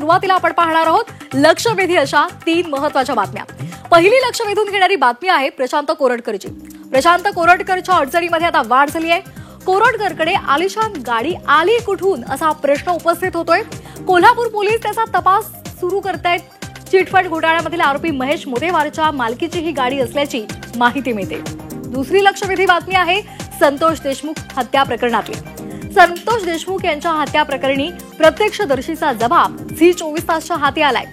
सुरुवातीला आपण पाहणार आहोत लक्षवेधी अशा 3 महत्त्वाच्या बातम्या। पहिली लक्ष वेधून घेणारी बातमी आहे प्रशांत कोरटकरची। प्रशांत कोरटकरच्या अडचणीमध्ये आता वाढ झाली आहे। कोरटकरकडे आलिशान गाडी आली कुठून असा प्रश्न उपस्थित होतोय। कोल्हापूर पोलीस त्याचा तपास सुरू करतायत। चिटफंड घोटाळ्यामधील आरोपी महेश मोतेवारच्या मालकीची ही गाडी असल्याची माहिती मिळते। दुसरी लक्षवेधी बातमी आहे संतोष देशमुख हत्या प्रकरणातली। संतोष देशमुख यांच्या हत्या प्रकरणी प्रत्यक्षदर्शीचा जबाब झी 24 तासच्या हाती आलाय।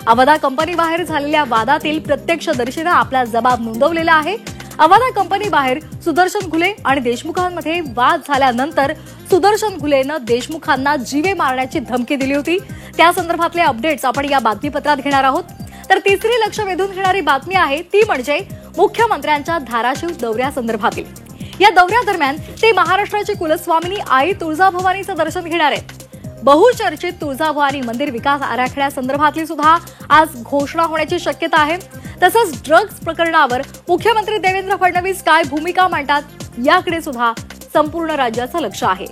अवधा कंपनी बाहेर झालेल्या वादातील प्रत्यक्षदर्शीने आपला जबाब नोंदवलेला आहे। अवधा कंपनी बाहेर सुदर्शन घुले आणि देशमुखांमध्ये वाद झाल्यानंतर सुदर्शन घुलेनं देशमुखांना जीवे मारण्याची धमकी दिली होती। त्या संदर्भातले अपडेट्स आपण या बातमीपत्रात घेणार आहोत। तर तिसरी लक्ष वेधून घेणारी बातमी आहे ती म्हणजे मुख्यमंत्र्यांच्या धाराशिव दौऱ्यासंदर्भातील। या दौऱ्यादरम्यान ते महाराष्ट्राची कुलस्वामिनी आई तुळजाभवानीचं दर्शन घेणार आहेत। बहुचर्चित तुळजाभवानी मंदिर विकास आराखड्यासंदर्भातली सुद्धा आज घोषणा होण्याची शक्यता आहे। तसंच ड्रग्ज प्रकरणावर मुख्यमंत्री देवेंद्र फडणवीस काय भूमिका मांडतात याकडे सुद्धा संपूर्ण राज्याचं लक्ष आहे।